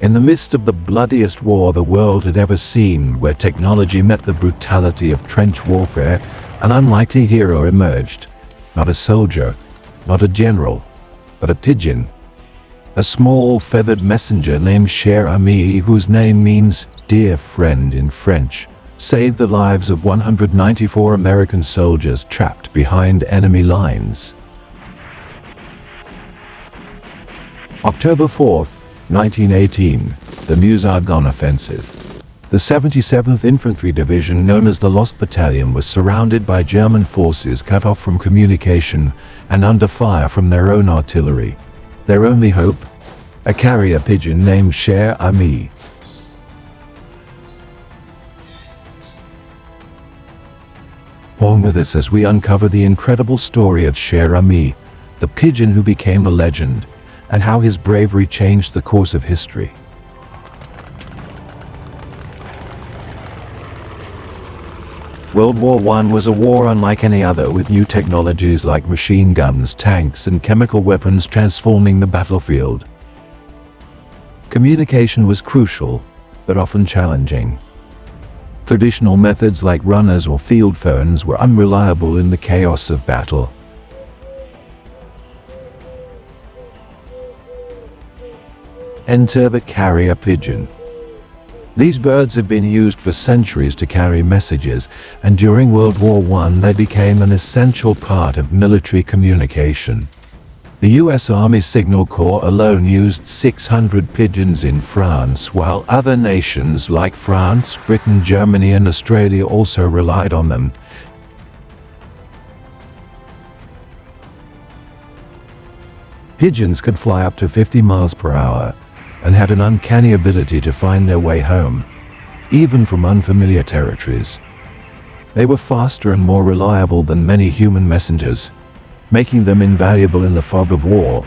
In the midst of the bloodiest war the world had ever seen, where technology met the brutality of trench warfare, an unlikely hero emerged. Not a soldier, not a general, but a pigeon. A small feathered messenger named Cher Ami, whose name means dear friend in French, saved the lives of 194 American soldiers trapped behind enemy lines. October 4th, 1918, the Meuse-Argonne Offensive. The 77th Infantry Division, known as the Lost Battalion, was surrounded by German forces, cut off from communication and under fire from their own artillery. Their only hope? A carrier pigeon named Cher Ami. On with us as we uncover the incredible story of Cher Ami, the pigeon who became a legend, and how his bravery changed the course of history. World War I was a war unlike any other, with new technologies like machine guns, tanks, and chemical weapons transforming the battlefield. Communication was crucial, but often challenging. Traditional methods like runners or field phones were unreliable in the chaos of battle. Enter the carrier pigeon. These birds have been used for centuries to carry messages, and during World War I they became an essential part of military communication. The US Army Signal Corps alone used 600 pigeons in France, while other nations like France, Britain, Germany, and Australia also relied on them. Pigeons could fly up to 50 miles per hour and had an uncanny ability to find their way home, even from unfamiliar territories. They were faster and more reliable than many human messengers, making them invaluable in the fog of war.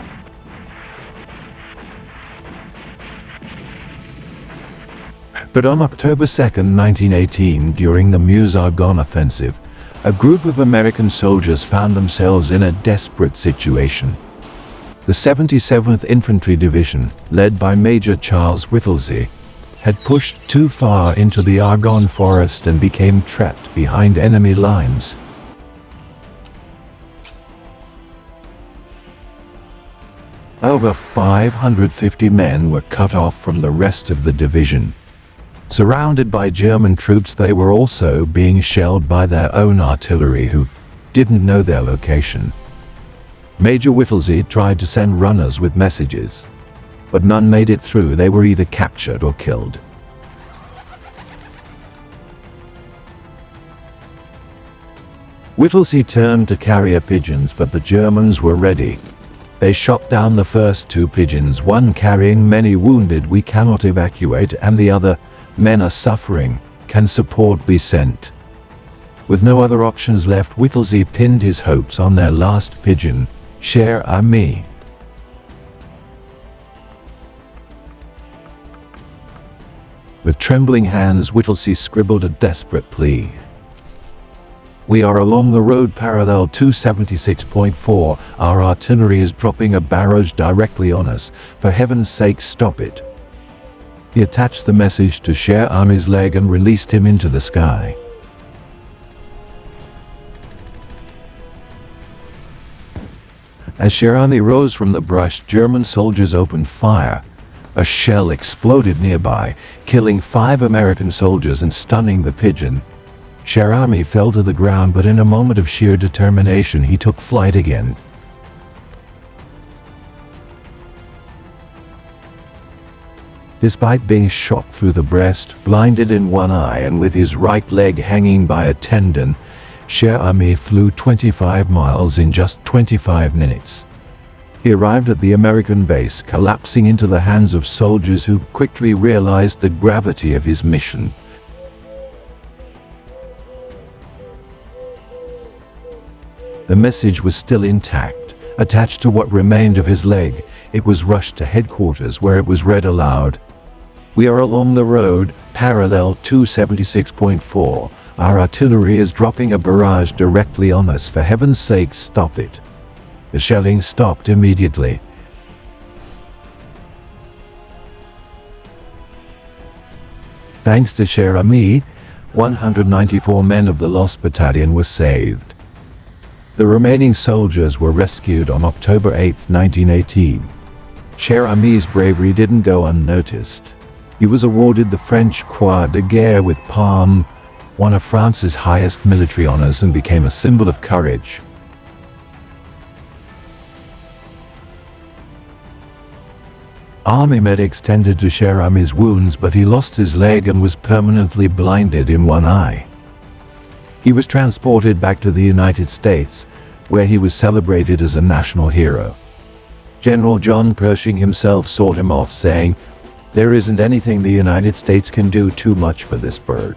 But on October 2, 1918, during the Meuse-Argonne Offensive, a group of American soldiers found themselves in a desperate situation. The 77th Infantry Division, led by Major Charles Whittlesey, had pushed too far into the Argonne forest and became trapped behind enemy lines. Over 550 men were cut off from the rest of the division. Surrounded by German troops, they were also being shelled by their own artillery, who didn't know their location. Major Whittlesey tried to send runners with messages, but none made it through. They were either captured or killed. Whittlesey turned to carrier pigeons, but the Germans were ready. They shot down the first two pigeons, one carrying many wounded. "We cannot evacuate," and the other, "Men are suffering. Can support be sent?" With no other options left, Whittlesey pinned his hopes on their last pigeon, Cher Ami. With trembling hands, Whittlesey scribbled a desperate plea. "We are along the road parallel 276.4. Our artillery is dropping a barrage directly on us. For heaven's sake, stop it." He attached the message to Cher Ami's leg and released him into the sky. As Cher Ami rose from the brush, German soldiers opened fire. A shell exploded nearby, killing 5 American soldiers and stunning the pigeon. Cher Ami fell to the ground, but in a moment of sheer determination he took flight again. Despite being shot through the breast, blinded in one eye, and with his right leg hanging by a tendon, Cher Ami flew 25 miles in just 25 minutes. He arrived at the American base, collapsing into the hands of soldiers who quickly realized the gravity of his mission. The message was still intact, attached to what remained of his leg. It was rushed to headquarters, where it was read aloud. "We are along the road, parallel 276.4. Our artillery is dropping a barrage directly on us. For heaven's sake, stop it." The shelling stopped immediately. thanks to Cher Ami, 194 men of the Lost Battalion were saved. The remaining soldiers were rescued on October 8, 1918. Cher Ami's bravery didn't go unnoticed. He was awarded the French Croix de Guerre with Palm, one of France's highest military honors, and became a symbol of courage. Army medics tended to Cher Ami's wounds, but he lost his leg and was permanently blinded in one eye. He was transported back to the United States, where he was celebrated as a national hero. General John Pershing himself sought him off, saying, "There isn't anything the United States can do too much for this bird."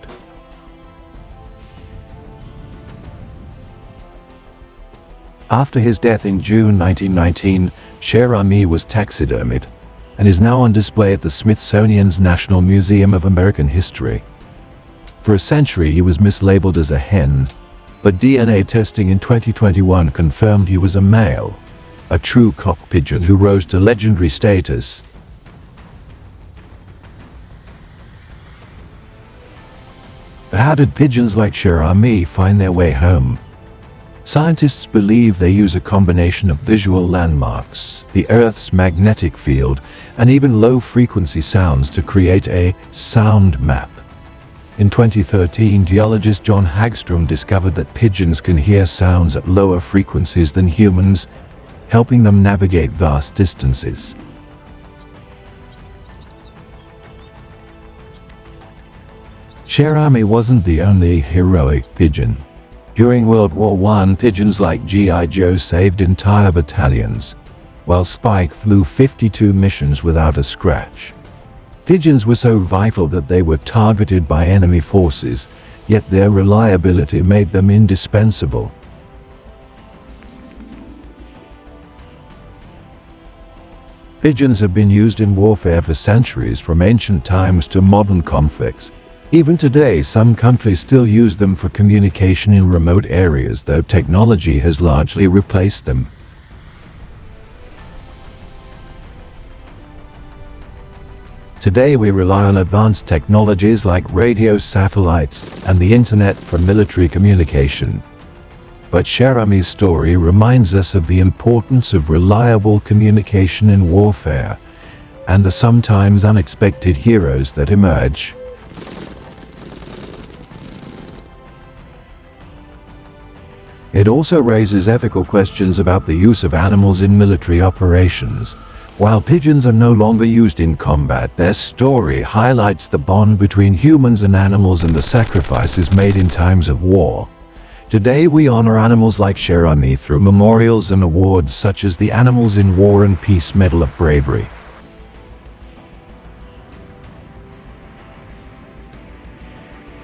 After his death in June 1919, Cher Ami was taxidermied and is now on display at the Smithsonian's National Museum of American History. For a century he was mislabeled as a hen, but DNA testing in 2021 confirmed he was a male, a true cock pigeon who rose to legendary status. But how did pigeons like Cher Ami find their way home? Scientists believe they use a combination of visual landmarks, the Earth's magnetic field, and even low-frequency sounds to create a sound map. In 2013, geologist John Hagstrom discovered that pigeons can hear sounds at lower frequencies than humans, helping them navigate vast distances. Cher Ami wasn't the only heroic pigeon. During World War I, pigeons like G.I. Joe saved entire battalions, while Spike flew 52 missions without a scratch. Pigeons were so vital that they were targeted by enemy forces, yet their reliability made them indispensable. Pigeons have been used in warfare for centuries, from ancient times to modern conflicts. Even today, some countries still use them for communication in remote areas, though technology has largely replaced them. Today we rely on advanced technologies like radio, satellites, and the internet for military communication. But Cher Ami's story reminds us of the importance of reliable communication in warfare, and the sometimes unexpected heroes that emerge. It also raises ethical questions about the use of animals in military operations. While pigeons are no longer used in combat, their story highlights the bond between humans and animals and the sacrifices made in times of war. Today we honor animals like Cher Ami through memorials and awards such as the Animals in War and Peace Medal of Bravery.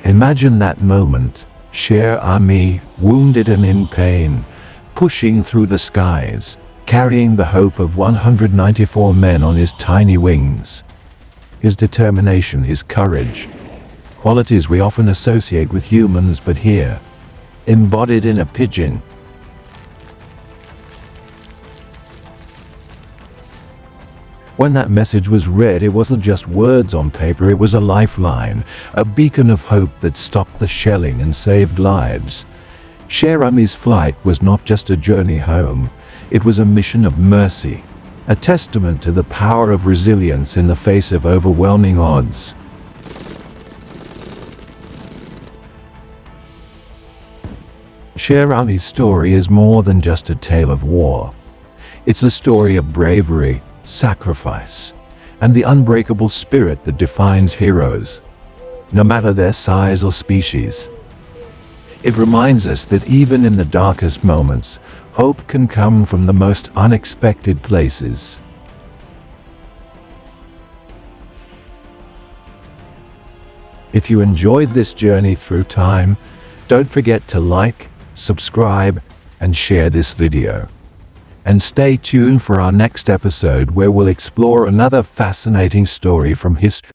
Imagine that moment. Cher Ami, wounded and in pain, pushing through the skies, carrying the hope of 194 men on his tiny wings. His determination, his courage, qualities we often associate with humans, but here, embodied in a pigeon. When that message was read, it wasn't just words on paper, it was a lifeline, a beacon of hope that stopped the shelling and saved lives. Cher Ami's flight was not just a journey home, it was a mission of mercy, a testament to the power of resilience in the face of overwhelming odds. Cher Ami's story is more than just a tale of war. It's a story of bravery, sacrifice, and the unbreakable spirit that defines heroes, no matter their size or species. It reminds us that even in the darkest moments, hope can come from the most unexpected places. If you enjoyed this journey through time, don't forget to like, subscribe, and share this video. And stay tuned for our next episode, where we'll explore another fascinating story from history.